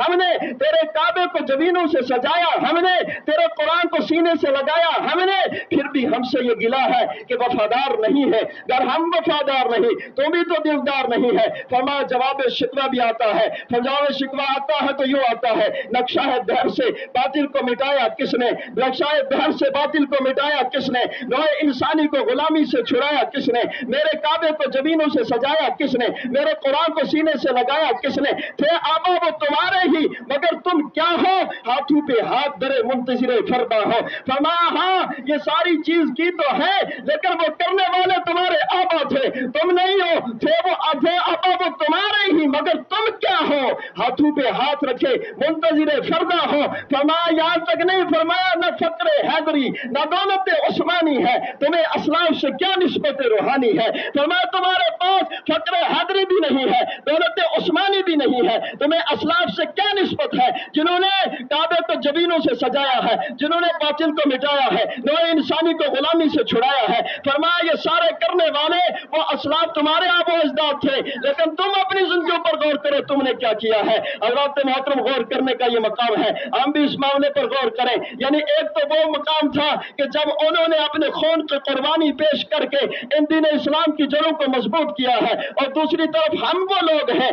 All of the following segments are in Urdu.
ہم نے، تیرے کعبے کو جبینوں سے سجایا ہم نے، تیرے قرآن کو سینے سے لگایا ہم نے، پھر بھی ہم سے یہ گلہ ہے کہ وفادار نہیں ہے۔ اگر ہم وفادار نہیں تو بھی تو دلدار نہیں ہے۔ فرمایا جواب شکوہ بھی آتا ہے، جواب شکوہ آتا ہے تو یوں آتا ہے، نقشہ دہر سے باطل کو مٹایا کس نے، نقشہ دہر سے باطل کو مٹایا کس نے، نوع انسانی کو غلامی سے چھڑایا کس نے، میرے کعبے کو جبینوں سے سجایا کس نے، میرے قرآن کو سینے سے لگایا کس نے، تھے آبا وہ تمہارے ہی مگر تم کیا ہو، ہاتھوں پہ ہاتھ درے منتظر فردا ہو۔ فرمایا ہاں یہ ساری چیز کی تو ہے لیکن وہ کرنے والے تمہارے آبا تھے، تم نہیں ہو، تھے وہ آبا وہ تمہارے ہی مگر تم کیا ہو، ہاتھوں پہ ہاتھ رکھے منتظر فردا ہو۔ فرمایا یہاں تک نہیں، فرمایا نہ فقر حیدری نہ دولت عثمانی ہے، تمہیں اسلاف سے کیا نسبت روحانی ہے۔ فرمایا تمہارے پاس فقر حیدری بھی نہیں ہے، دولت عثمانی بھی نہیں ہے، تمہیں اسلاف سے کیا نسبت ہے جنہوں نے کعبے کو جبینوں سے سجایا ہے، جنہوں نے باطل کو مٹایا ہے، نوع انسانی کو غلامی سے چھڑایا ہے۔ فرمایا یہ سارے کرنے والے وہ اسلاف تمہارے آبا و اجداد تھے، لیکن تم اپنی زندگیوں پر غور کرو تم نے کیا کیا ہے۔ حضرات محترم غور کرنے کا یہ مقام ہے، ہم بھی اس معاملے پر غور کریں۔ یعنی ایک تو وہ مقام تھا کہ جب انہوں نے اپنے خون کی قربانی پیش کر کے ان دین اسلام کی جڑوں کو مضبوط کیا ہے، اور دوسری طرف ہم وہ لوگ ہیں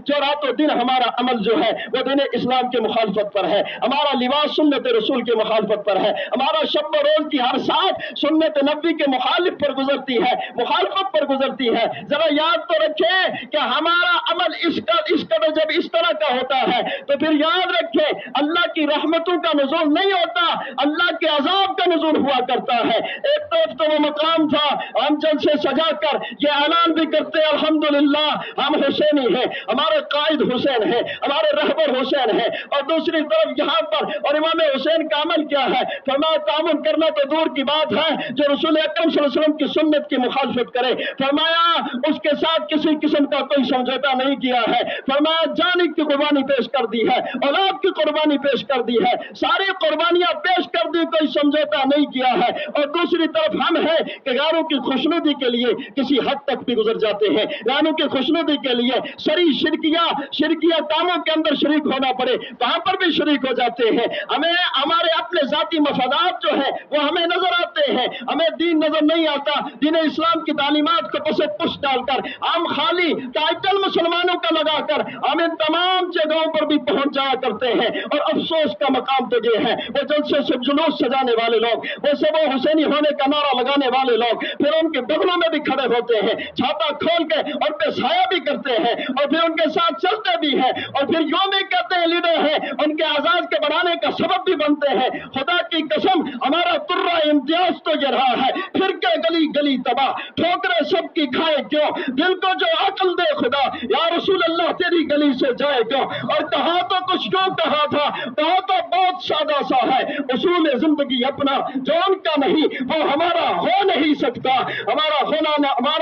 جو رات و دن ہمارا عمل جو ہے وہ دین اسلام کے مخالفت پر ہے، ہمارا لباس سنت رسول کے مخالفت پر ہے، ہمارا شب و روز کی ہر ساتھ سنت نبی کے مخالف پر گزرتی ہے، مخالفت پر گزرتی ہے۔ ذرا یاد تو رکھیں کہ ہمارا عمل اس قدر جب اس طرح کا ہوتا ہے تو پھر یاد رکھیں اللہ کی رحمتوں کا نزول نہیں ہوتا، اللہ کے عذاب کا نزول ہوا کرتا ہے۔ ایک طرف تو وہ مقام تھا ہم جلسے سجا کر یہ اعلان بھی کرتے ہیں الحمدللہ ہم حسینی ہیں، ہمارے قائد حسین ہیں، ہمارے رہبر حسین ہیں، اور دوسری طرف یہاں پر اور امام حسین کا عمل کیا ہے؟ فرمایا تعاون کرنا تو دور کی بات ہے، جو رسول اکرم صلی اللہ علیہ وسلم کی سنت کی مخالفت کرے فرمایا اس کے ساتھ کسی قسم کا کوئی سمجھوتا نہیں کیا ہے۔ فرمایا جان کی قربانی پیش کر دی ہے، اولاد کی قربانی پیش کر دی ہے، ساری قربانیاں پیش کر دی، کوئی سمجھوتا نہیں کیا ہے۔ اور دوسری طرف ہم ہیں کہ غیروں کی خوشنودی کے لیے کسی حد تک بھی گزر جاتے ہیں، غیروں کی خوشنودی کے لیے سری شرکیہ کاموں کے اندر شریک ہونا پڑے وہاں پر بھی شریک ہو جاتے ہیں۔ ہمیں ہمارے اپنے ذاتی مفادات جو ہیں وہ ہمیں نظر آتے ہیں، ہمیں دین نظر نہیں آتا۔ دین اسلام کی تعلیمات کو پس پش ڈال کر ہم خالی ٹائٹل مسلمانوں کا لگا کر ہم ان تمام جگہوں پر بھی پہنچ جایا کرتے ہیں، اور افسوس کا مقام تو یہ ہے وہ جلسے سے جلوس سجانے والے لوگ، وہ سب حسینی ہونے کا نعرہ لگانے والے لوگ پھر ان کے بغلوں میں بھی کھڑے ہوتے ہیں، چھاتا کھول کے اور پہ سایہ بھی کرتے ہیں، اور پھر ان کے ساتھ چلتے بھی ہیں، اور پھر یوں بھی کہتے ہیں لیڈر ہیں، ان کے اعزاز کے بڑھانے کا سبب بھی بنتے ہیں۔ خدا کی قسم ہمارا ترہ امتیاز تو یہ رہا ہے، پھر کے گلی گلی تباہ، ٹھوکریں سب کی کھائے کیوں، دل کو جو عقل دے خدا، یا رسول اللہ تیری گلی سے جائے کیوں۔ اور کہا تو کچھ کیوں کہا تھا، کہا تو بہت سادہ سا ہے، اصول زندگی اپنا جو ان کا نہیں وہ ہمارا ہو نہیں سکتا، ہمارا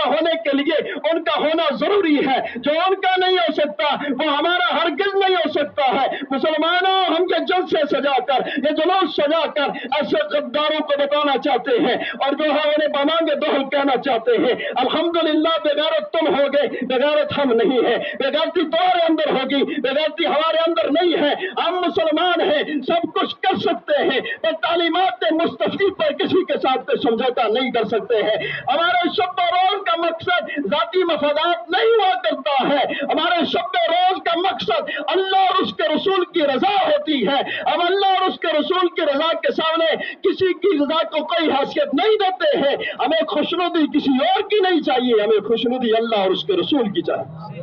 ہونے کے لیے ان کا ہونا ضروری ہے، جو ان کا نہیں ہو سکتا وہ ہمارا ہرگز نہیں ہو سکتا ہے۔ مسلمانوں ہم یہ جلسے سجا کر یہ جلوس سجا کر ایسے غداروں کو بتانا چاہتے ہیں اور جو ہے انہیں بمانگے دوہل کہنا چاہتے ہیں الحمدللہ بغیرت تم ہوگے، بغیرت ہم نہیں ہے، بغیرتی تمہارے اندر ہوگی، بغیرتی ہمارے اندر نہیں ہے۔ ہم مسلمان ہیں، سب کچھ کر سکتے ہیں، پر تعلیمات مصطفی پر کسی کے ساتھ سمجھوتا نہیں کر سکتے ہیں۔ ہمارے شب و روز کا مقصد ذاتی مفادات نہیں ہوا کرتا ہے، ہمارے شب و روز کا مقصد اللہ اور اس کے رسول کی رضا ہوتی ہے۔ ہم اللہ اور اس کے رسول کی رضا کے سامنے کسی کی رضا کو کوئی حیثیت نہیں دیتے ہیں۔ ہمیں خوشنودی کسی اور کی نہیں چاہیے، ہمیں خوشنودی اللہ اور اس کے رسول کی چاہیے۔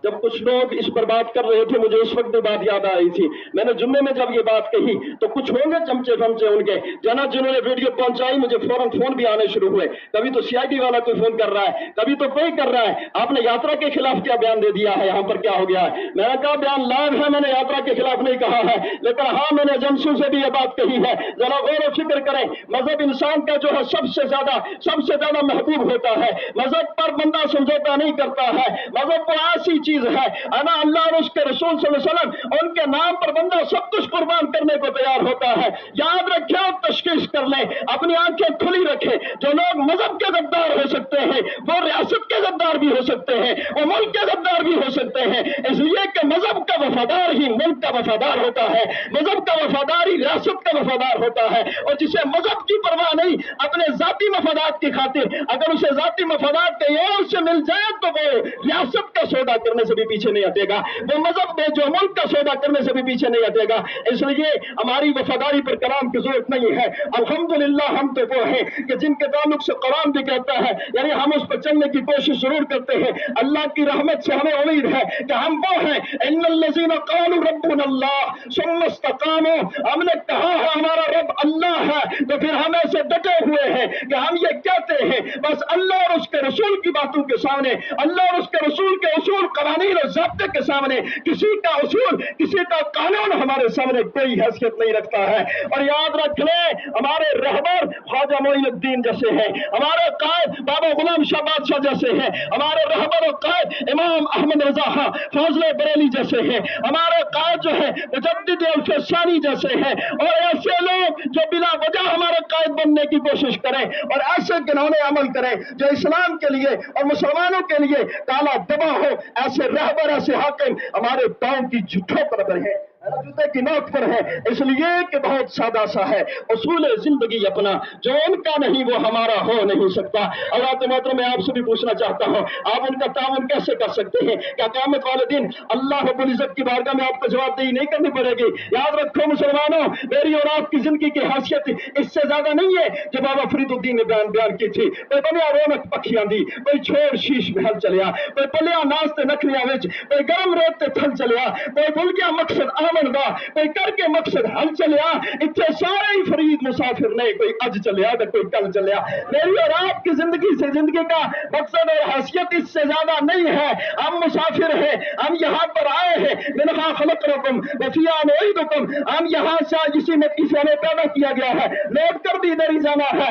جب کچھ لوگ اس پر بات کر رہے تھے مجھے اس وقت بھی بات یاد آئی تھی، میں نے جمعے میں جب یہ بات کہی تو کچھ ہوں گے چمچے فمچے ان کے جنہوں نے ویڈیو پہنچائی، مجھے فوراً فون بھی آنے شروع ہوئے، کبھی تو سی آئی ڈی والا کوئی فون کر رہا ہے، کبھی تو کوئی کر رہا ہے، آپ نے یاترا کے خلاف کیا بیان دے دیا ہے، یہاں پر کیا ہو گیا ہے۔ میں نے کہا بیان لائیو ہے، میں نے یاترا کے خلاف نہیں کہا ہے، لیکن ہاں میں نے ایجنسیوں سے بھی یہ بات کہی ہے، ذرا غور و فکر کریں۔ مذہب انسان کا جو ہے سب سے زیادہ محبوب ہوتا ہے، مذہب پر بندہ سمجھوتا نہیں کرتا ہے، مذہب وہ ایسی چیز ہے انا اللہ اور اس کے رسول صلی اللہ علیہ وسلم ان کے نام پر بندہ سب کچھ قربان کرنے کو تیار ہوتا ہے۔ یاد رکھیں تشکیل تشخیص کر لیں، اپنی آنکھیں کھلی رکھیں۔ جو لوگ مذہب کے غدار ہو سکتے ہیں وہ ریاست کے غدار بھی ہو سکتے ہیں، وہ ملک کے غدار بھی ہو سکتے ہیں، اس لیے کہ مذہب کا وفادار ہی ملک کا وفادار ہوتا ہے، مذہب کا وفادار ہی ریاست کا وفادار ہوتا ہے۔ اور جسے مذہب کی پرواہ نہیں، اپنے ذاتی مفادات کی خاطر اگر اسے ذاتی مفادات کہیں اور سے مل جائے تو وہ ریاست کا سودا کرنے سے بھی پیچھے نہیں ہٹے گا، وہ مذہب میں جو ملک کا سودا کرنے سے بھی پیچھے نہیں ہٹے گا۔ اس لیے ہماری وفاداری پر کلام کی ضرورت نہیں ہے۔ الحمدللہ ہم تو وہ ہیں کہ جن کے تعلق سے قرآن بھی کہتا ہے، یعنی ہم اس پر چلنے کی کوشش ضرور کرتے ہیں۔ اللہ کی رحمت سے ہمیں امید ہے کہ ہم وہ ہیں ان الذین قالوا ربنا اللہ ثم استقاموا، ہم نے کہا ہے ہمارا رب اللہ ہے، تو پھر ہم ایسے ڈٹے ہوئے ہیں کہ ہم یہ کہتے ہیں بس اللہ اور اس کے رسول کی باتوں کے سامنے، اللہ اور اس کے رسول کے اصول قوانین اور ضابطے کے سامنے کسی کا اصول، کسی کا قانون ہمارے سامنے کوئی حیثیت نہیں رکھتا ہے۔ اور یاد رکھ لیں ہمارے رہبر خواجہ معین الدین جیسے ہیں، ہمارے قائد بابا غلام شاہ بادشاہ جیسے ہیں، ہمارے رہبر و قائد امام احمد رضا خان فاضل بریلی جیسے ہیں، ہمارے قائد جو ہے مجدد الفسانی جیسے ہیں، اور ایسے لوگ جو بلا وجہ ہمارے قائد بننے کی کوشش کریں اور ایسے گناہوں عمل کریں جو اسلام کے لیے اور مسلمانوں کے لیے کالا دبا ہو، ایسے رہبر ایسے حاکم ہمارے پاؤں کی جھٹھوں پر بڑھے، جوتے کی نوک پر ہے، اس لیے کہ بہت سادہ سا ہے اصول زندگی اپنا، جو ان کا نہیں وہ ہمارا ہو نہیں سکتا۔ حضرات محترم میں آپ سے بھی پوچھنا چاہتا ہوں آپ ان کا تعاون کیسے کر سکتے ہیں؟ کیا قیامت والے دن اللہ رب العزت کی بارگاہ میں آپ کو جواب دہی نہیں کرنی پڑے گی؟ یاد رکھو مسلمانوں، میری اور آپ کی زندگی کی حیثیت اس سے زیادہ نہیں ہے جو بابا فرید الدین نے بیان کی تھی، کوئی بنیا رونق پکھیاں دی، کوئی چھوڑ شیش محل چلیا، کوئی پلیا ناستے نکھریاں وچ، کوئی گرم ریت تھل چلیا، کوئی بھول گیا مقصد آمن دا، کوئی کر کے مقصد حل چلیا، اتنے سارے ہی فرید مسافر نے، کوئی اج چلیا تو کوئی کل چلیا۔ میری اور آپ کی زندگی سے زندگی کا مقصد اور حیثیت اس سے زیادہ نہیں ہے، ہم مسافر ہیں، ہم یہاں پر آئے ہیں، منہا خلقناکم وفیہا نعیدکم، ہم یہاں سے اسی مٹی سے ہمیں پیدا کیا گیا ہے، لوٹ کر بھی ادھر ہی جانا ہے،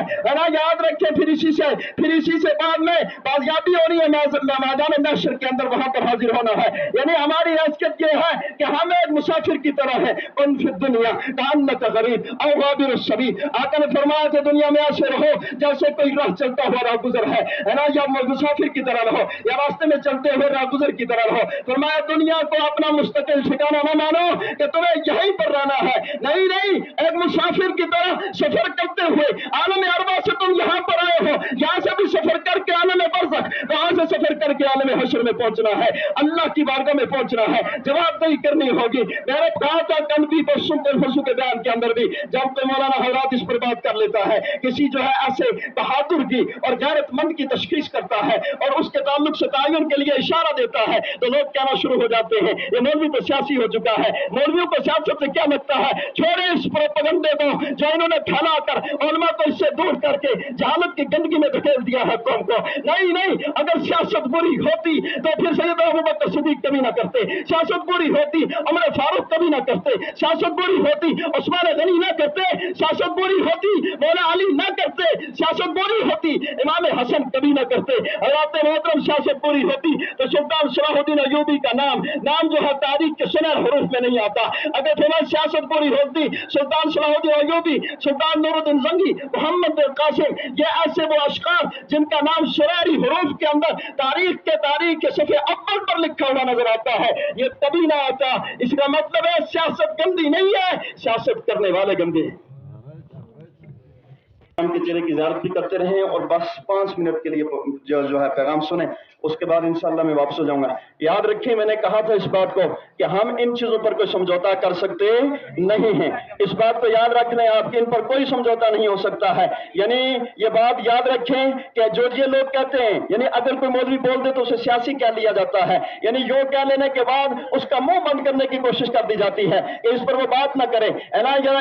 یاد رکھیں۔ پھر اسی سے بعد میں بازیابی ہونی ہے، میدان محشر کے اندر وہاں پر حاضر ہونا ہے۔ یعنی ہماری حیثیت یہ ہے کہ ہم ایک مسافر کی طرح ہے، کن فی الدنیا کأنک غریب او عابر السبیل، آقا نے فرمایا کہ دنیا میں ایسے رہو جیسے کوئی راہ چلتا ہوا راہ گزر ہے نا، یا مسافر کی طرح رہو یا راستے میں چلتے ہوئے راہ گزر کی طرح رہو۔ فرمایا دنیا کو اپنا مستقل ٹھکانہ نہ مانو کہ تمہیں یہیں پر رہنا ہے، نہیں، ایک مسافر کی طرح سفر کرتے ہوئے عالم ارواح سے تم یہاں پر آئے ہو، یہاں سے بھی سفر کر کے عالم برزخ، وہاں سے سفر کر کے عالم حشر میں پہنچنا ہے، اللہ کی بارگاہ میں پہنچنا ہے، جواب دہی کرنی ہوگی۔ میں نے کہا تھا کنبی پرسوں کے بیان کے اندر بھی، جب کوئی مولانا حضرات اس پر بات کر لیتا ہے، کسی جو ہے ایسے بہادر کی اور غیرت مند کی تشخیص کرتا ہے اور اس کے تعلق سے تعین کے لیے اشارہ دیتا ہے تو لوگ کہنا شروع ہو جاتے ہیں یہ مولوی تو سیاسی ہو چکا ہے، مولویوں کو سیاست سے کیا لگتا ہے، چھوڑے اس پروپیگنڈے کو جو انہوں نے پھیلا کر علماء کو اس سے دور کر کے جہالت کی گندگی میں دھکیل دیا ہے قوم کو۔ نہیں، اگر سیاست بری ہوتی تو پھر سیدنا ابوبکر صدیق کبھی نہ کرتے، سیاست بری ہوتی عمر فاروق کبھی نہ کرتے، سیاست بری ہوتی عثمان غنی نہ کرتے، سیاست بری ہوتی مولا علی نہ کرتے، سیاست بری ہوتی امام حسن کبھی نہ کرتے۔ حضرات محترم سیاست بری ہوتی تو سلطان صلاح الدین ایوبی کا نام جو ہے تاریخ کے سنہرے حروف میں نہیں آتا۔ اگر تمہیں سیاست بری ہوتی سلطان صلاح الدین ایوبی، سلطان نور الدین زنگی، محمد بن قاسم، یہ ایسے وہ اشخاص جن کا نام سنہری حروف کے اندر تاریخ کے صفحے اول پر لکھا ہوا نظر آتا ہے، یہ کبھی نہ آتا۔ اس کا مطلب ہے سیاست گندی نہیں ہے، سیاست کرنے والے گندے ہیں۔ ہم کے چہرے کی زیارت بھی کرتے رہیں اور بس 5 منٹ کے لیے جو ہے پیغام سنیں، اس کے بعد انشاءاللہ میں واپس ہو جاؤں گا۔ یاد رکھیں میں نے کہا تھا اس بات کو کہ ہم ان چیزوں پر کوئی سمجھوتا کر سکتے نہیں ہیں، اس بات کو یاد رکھ لیں آپ کہ ان پر کوئی سمجھوتا نہیں ہو سکتا ہے۔ یعنی یہ بات یاد رکھیں کہ جو یہ لوگ کہتے ہیں یعنی اگر کوئی مولوی بول دے تو اسے سیاسی کہہ لیا جاتا ہے، یعنی یوں کہہ لینے کے بعد اس کا منہ بند کرنے کی کوشش کر دی جاتی ہے کہ اس پر وہ بات نہ کرے۔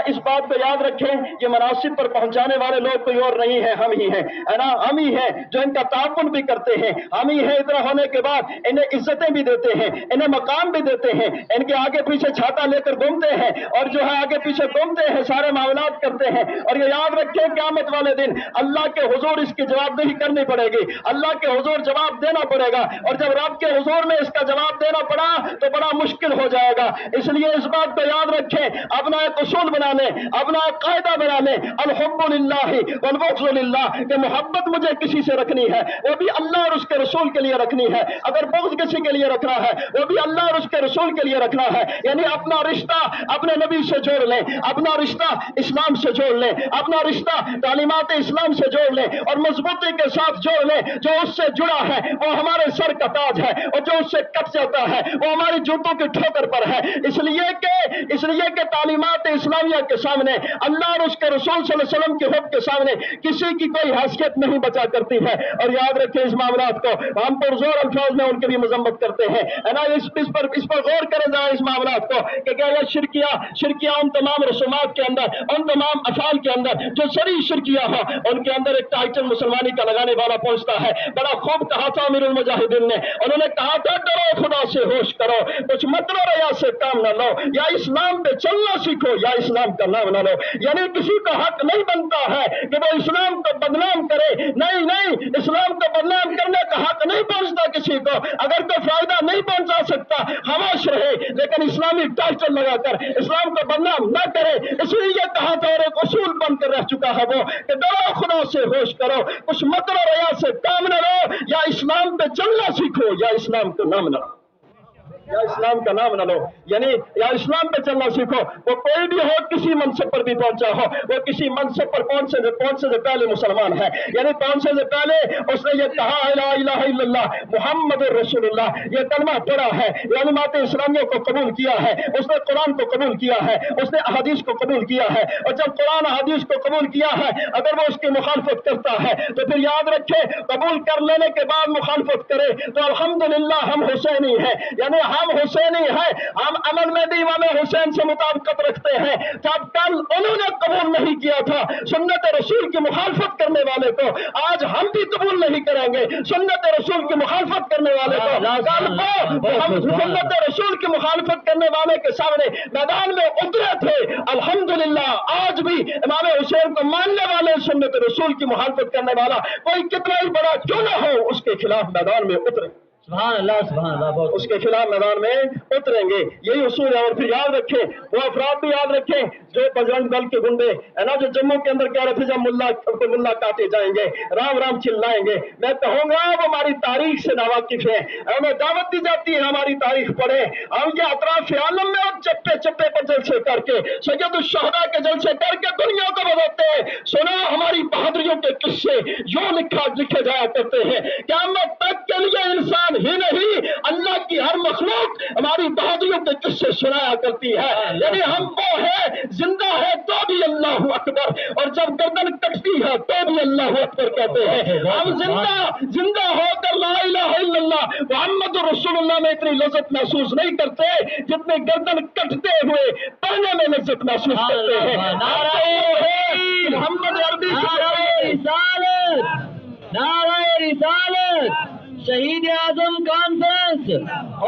اس بات کو یاد رکھیں یہ مناصب پر پہنچانے والے لوگ کوئی اور نہیں ہے، ہم ہی ہیں، ہے نا، ہم ہی ہیں جو ان کا تعاون بھی کرتے ہیں، ہم ہی ہیں اتنا ہونے کے بعد انہیں عزتیں بھی دیتے ہیں، انہیں مقام بھی دیتے ہیں، ان کے آگے پیچھے چھاتا لے کر گھومتے ہیں اور جو ہے آگے پیچھے گھومتے ہیں، سارے معاملات کرتے ہیں۔ اور یہ یاد رکھیں قیامت والے دن اللہ کے حضور اس کی جواب دہی کرنی پڑے گی، اللہ کے حضور جواب دینا پڑے گا، اور جب رب کے حضور میں اس کا جواب دینا پڑا تو بڑا مشکل ہو جائے گا۔ اس لیے اس بات کو یاد رکھیں، اپنا ایک اصول بنا لیں، اپنا ایک قاعدہ بنا لیں، الحب للہ والبغض للہ، کہ محبت مجھے کسی سے رکھنی ہے وہ بھی اللہ اور اس کے رسول کے لیے رکھنی ہے، اگر بغض کسی کے لیے رکھنا ہے وہ بھی اللہ اور اس کے رسول کے لیے رکھنا ہے، یعنی اپنا رشتہ اپنے نبی سے جوڑ لیں، اپنا رشتہ اسلام سے جوڑ لیں، اپنا رشتہ تعلیمات اسلام سے جوڑ لیں اور مضبوطی کے ساتھ جوڑ لیں۔ جو اس سے جڑا ہے وہ ہمارے سر کا تاج ہے، اور جو اس سے کٹ جاتا ہے وہ ہماری جوتوں کی ٹھوکر پر ہے، اس لیے کہ تعلیمات اسلامیہ کے سامنے اللہ اور اس کے رسول صلی اللہ علیہ وسلم کے حکم کے سامنے کسی کی کوئی حیثیت نہیں بچا کرتی ہے۔ اور یاد رکھیں اس معاملات کو، ہم پرزور الفاظ میں ان کی بھی مذمت کرتے ہیں، ہے نا، اس پر غور کریں ذرا اس معاملات کو کہ کیا یہ شرکیہ ان تمام رسومات کے اندر، ان تمام افعال کے اندر جو شرعی شرکیہ ہو ان کے اندر ایک ٹائٹل مسلمانی کا لگانے والا پہنچتا ہے۔ بڑا خوب کہا تھا امیر المجاہدین نے، انہوں نے کہا تھا ڈرو خدا سے ہوش کرو، کچھ مت لو ریا سے کام نہ لو، یا اسلام پہ چلنا سیکھو یا اسلام کا نام نہ لو۔ یعنی کسی کا حق نہیں بنتا ہے کہ وہ اسلام کو بدنام کرے، نہیں، اسلام کو بدنام کرنے کا حق نہیں پہنچتا کسی کو، اگر کوئی فائدہ نہیں پہنچا سکتا خاموش رہے، لیکن اسلامی ٹائٹل لگا کر اسلام کو بدنام نہ کرے۔ اس لیے یہ کہا تھا اور ایک اصول بن کر رہ چکا ہے وہ کہ ڈرو خدا سے ہوش کرو، کچھ مت لو ریا سے کام نہ لو، یا اسلام پہ چلنا سیکھو یا اسلام کا نام نہ لو، یا اسلام کا نام نہ لو، یعنی یا اسلام پہ چلنا سیکھو۔ وہ کوئی بھی ہو، کسی منصب پر بھی پہنچا ہو، وہ کسی منصب پر پہنچنے سے پہلے مسلمان ہے، یعنی پہنچنے سے پہلے اس نے یہ کہا لا الہ الا اللہ محمد رسول اللہ، یہ کلمہ پڑھا ہے، علامات اسلامیہ کو قبول کیا ہے، اس نے قرآن کو قبول کیا ہے، اس نے احادیث کو قبول کیا ہے، اور جب قرآن احادیث کو قبول کیا ہے اگر وہ اس کی مخالفت کرتا ہے تو پھر یاد رکھے قبول کر لینے کے بعد مخالفت کرے تو الحمدللہ ہم حسینی ہیں، یعنی ہم حسینی ہیں، ہم عمل میں بھی امام حسین سے مطابقت رکھتے ہیں۔ جب کل انہوں نے قبول نہیں کیا تھا سنت رسول کی مخالفت کرنے والے کو، آج ہم بھی قبول نہیں کریں گے سنت رسول کی مخالفت کرنے والے کو۔ کل کو ہم سنت رسول کی مخالفت کرنے والے کے سامنے میدان میں اترے تھے، الحمدللہ آج بھی امام حسین کو ماننے والے سنت رسول کی مخالفت کرنے والا کوئی کتنا ہی بڑا کیوں نہ ہو اس کے خلاف میدان میں اترے، سبحان اللہ، اس کے خلاف میدان میں اتریں گے، یہی اصول ہے۔ اور پھر یاد رکھیں، وہ افراد بھی یاد رکھیں جو بجرنگ دل کے گنڈے ہے نا، جو جموں کے اندر کہہ رہے تھے جب ملا کاٹے جائیں گے رام رام چلائیں گے، میں کہوں گا وہ ہماری تاریخ سے ناواقف ہیں، ہمیں دعوت دی جاتی ہے ہماری تاریخ پڑھیں، ہم یہ اطراف عالم میں اور چپے پر جلسے کر کے سید الشہداء کے جلسے کر کے دنیا کو بتاتے ہیں، سنا ہماری بہادریوں کے قصے یوں لکھے جایا کرتے ہیں، قیامت تک کے لیے انسان ہی نہیں اللہ کی ہر مخلوق ہماری بہادریوں کے قصے سنایا کرتی ہے، یعنی ہم وہ ہے زندہ ہے تو بھی اللہ اکبر، اور جب گردن کٹتی ہے تو بھی اللہ اکبر کہتے ہیں۔ ہم زندہ ہو کر لا الہ الا اللہ محمد رسول اللہ میں اتنی لذت محسوس نہیں کرتے جتنے گردن کٹتے ہوئے پڑھنے میں لذت محسوس کرتے ہیں۔ محمد عربی نعرہ رسالت، شہید اعظم کانفرنس،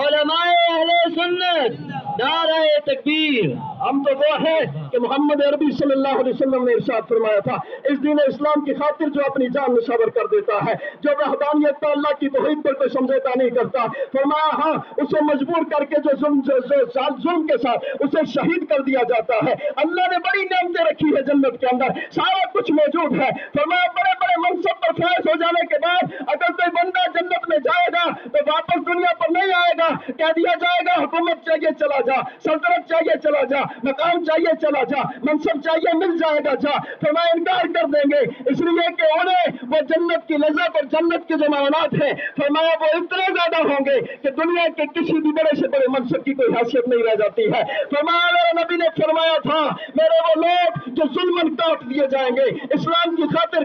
علماء اہل سنت، نعرہ تکبیر۔ ہم تو وہ ہیں کہ محمد عربی صلی اللہ علیہ وسلم نے ارشاد فرمایا تھا، اس دین اسلام کی خاطر جو اپنی جان نشاور کر دیتا ہے، جو وحدانیت پر اللہ کی توحید پر کوئی سمجھوتا نہیں کرتا، فرمایا ہاں اسے مجبور کر کے جو ظلم کے ساتھ اسے شہید کر دیا جاتا ہے۔ اللہ نے بڑی نعمتیں رکھی ہے جنت کے اندر، سارا کچھ موجود ہے، فرمایا بڑے بڑے منصب پر فائز ہو جانے کے بعد اگر کوئی بندہ جنت میں جائے گا تو واپس دنیا پر نہیں آئے گا، کہہ دیا جائے گا حکومت چاہیے چلا جا، سلطنت چاہیے چلا جا، مقام چاہیے چلا جا، منصب چاہیے مل جائے گا جا، فرمایا انکار کر دیں گے، اس لیے کہ انہیں وہ جنت کی لذت اور جنت کے جو معاملات ہیں فرمایا وہ اتنے زیادہ ہوں گے کہ دنیا کے کسی بھی بڑے سے بڑے منصب کی کوئی حیثیت نہیں رہ جاتی ہے۔ فرمایا میرے نبی نے فرمایا تھا میرے وہ لوگ جو ظلمن کاٹ دیے جائیں گے، اسلام کی خاطر